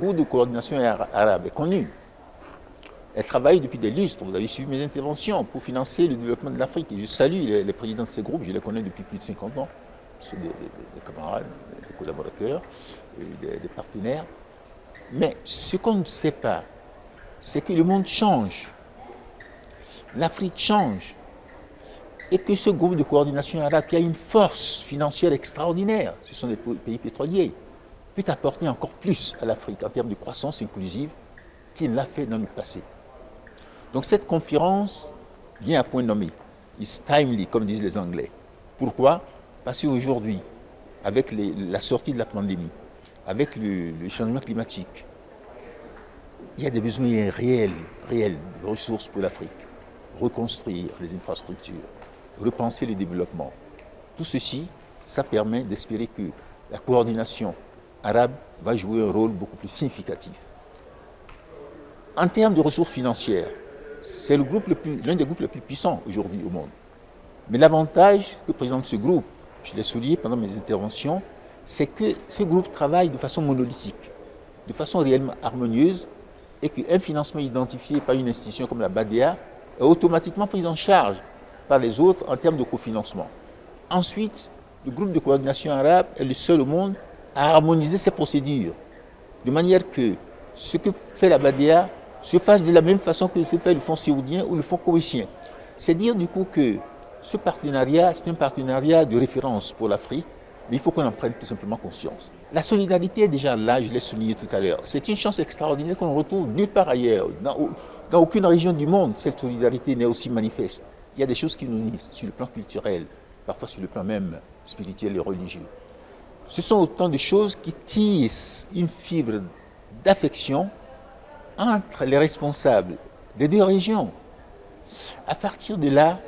groupe de coordination arabe est connu. Elle travaille depuis des lustres. Vous avez suivi mes interventions pour financer le développement de l'Afrique. Et je salue les présidents de ces groupes, je les connais depuis plus de 50 ans. Ce sont des camarades, des collaborateurs, des partenaires. Mais ce qu'on ne sait pas, c'est que le monde change. L'Afrique change. Et que ce groupe de coordination arabe, qui a une force financière extraordinaire, ce sont des pays pétroliers, peut apporter encore plus à l'Afrique en termes de croissance inclusive qu'il l'a fait dans le passé. Donc cette conférence vient à point nommé. It's timely, comme disent les Anglais. Pourquoi? Parce qu'aujourd'hui, avec la sortie de la pandémie, avec le changement climatique, il y a des besoins réels de ressources pour l'Afrique. Reconstruire les infrastructures, repenser le développement. Tout ceci, ça permet d'espérer que la coordination arabe va jouer un rôle beaucoup plus significatif. En termes de ressources financières, c'est l'un des groupes les plus puissants aujourd'hui au monde. Mais l'avantage que présente ce groupe, je l'ai souligné pendant mes interventions, c'est que ce groupe travaille de façon monolithique, de façon réellement harmonieuse, et qu'un financement identifié par une institution comme la BADEA est automatiquement pris en charge par les autres en termes de cofinancement. Ensuite, le groupe de coordination arabe est le seul au monde à harmoniser ses procédures, de manière que ce que fait la BADEA se fasse de la même façon que se fait le fonds saoudien ou le fonds koweïtien. C'est dire du coup que ce partenariat, c'est un partenariat de référence pour l'Afrique, mais il faut qu'on en prenne tout simplement conscience. La solidarité est déjà là, je l'ai souligné tout à l'heure. C'est une chance extraordinaire qu'on retrouve nulle part ailleurs. Dans aucune région du monde, cette solidarité n'est aussi manifeste. Il y a des choses qui nous unissent sur le plan culturel, parfois sur le plan même spirituel et religieux. Ce sont autant de choses qui tissent une fibre d'affection entre les responsables des deux régions. À partir de là,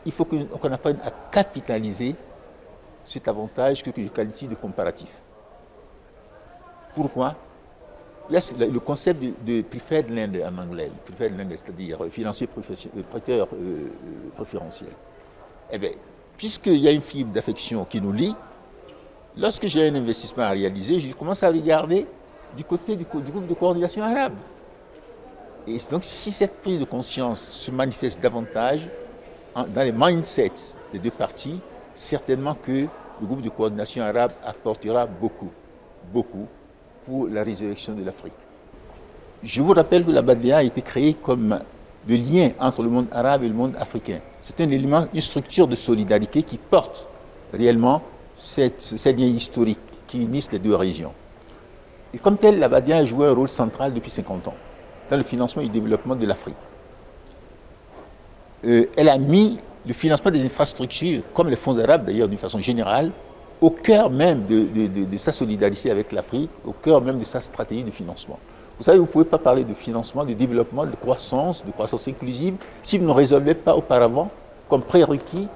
il faut qu'on apprenne à capitaliser cet avantage que je qualifie de comparatif. Pourquoi? Il y a le concept de preferred lender en anglais, preferred lender, c'est-à-dire prêteur préférentiel. Eh bien, puisqu'il y a une fibre d'affection qui nous lie, lorsque j'ai un investissement à réaliser, je commence à regarder du côté du groupe de coordination arabe. Et donc, si cette prise de conscience se manifeste davantage dans les mindsets des deux parties, certainement que le groupe de coordination arabe apportera beaucoup pour la résurrection de l'Afrique. Je vous rappelle que la BADEA a été créée comme le lien entre le monde arabe et le monde africain. C'est un élément, une structure de solidarité qui porte réellement ces liens historiques qui unissent les deux régions. Et comme tel, la BADEA a joué un rôle central depuis 50 ans dans le financement et le développement de l'Afrique. Elle a mis le financement des infrastructures, comme les fonds arabes d'ailleurs d'une façon générale, au cœur même de sa solidarité avec l'Afrique, au cœur même de sa stratégie de financement. Vous savez, vous ne pouvez pas parler de financement, de développement, de croissance inclusive, si vous ne résolvez pas auparavant, comme prérequis,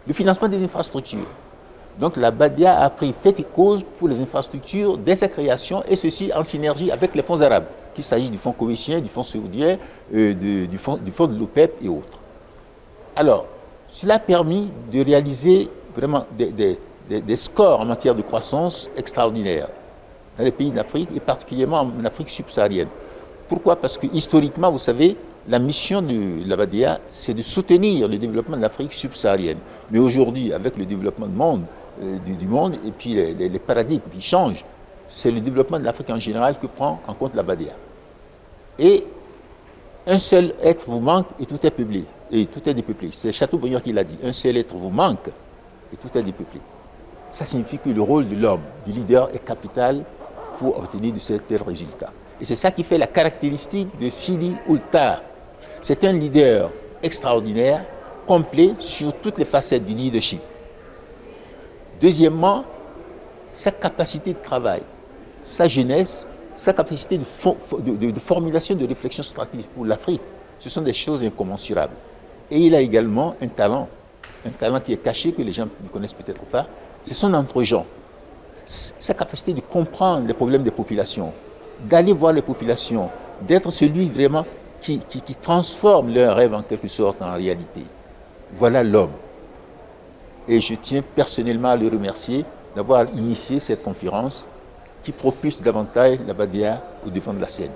le financement des infrastructures. Donc la BADEA a pris fait et cause pour les infrastructures dès sa création, et ceci en synergie avec les fonds arabes, qu'il s'agisse du fonds koweïtien, du fonds saoudien, du fonds de l'OPEP et autres. Alors, cela a permis de réaliser vraiment des scores en matière de croissance extraordinaires dans les pays d'Afrique et particulièrement en Afrique subsaharienne. Pourquoi? Parce que historiquement, vous savez, la mission de la BADEA, c'est de soutenir le développement de l'Afrique subsaharienne. Mais aujourd'hui, avec le développement du monde et puis les paradigmes qui changent, c'est le développement de l'Afrique en général que prend en compte la BADEA. Et un seul être vous manque et tout est peuplé. Et tout est dépeuplé. C'est Chateaubriand qui l'a dit. Un seul être vous manque et tout est dépeuplé. Ça signifie que le rôle de l'homme, du leader, est capital pour obtenir de certains résultats. Et c'est ça qui fait la caractéristique de Sidi Ould Tah. C'est un leader extraordinaire, complet sur toutes les facettes du leadership. Deuxièmement, sa capacité de travail, sa jeunesse, sa capacité de formulation de réflexion stratégique pour l'Afrique, ce sont des choses incommensurables. Et il a également un talent qui est caché, que les gens ne connaissent peut-être pas, c'est son entre-gens. Sa capacité de comprendre les problèmes des populations, d'aller voir les populations, d'être celui vraiment qui transforme leurs rêves en quelque sorte en réalité. Voilà l'homme. Et je tiens personnellement à le remercier d'avoir initié cette conférence qui propulse davantage la Badia au devant de la scène.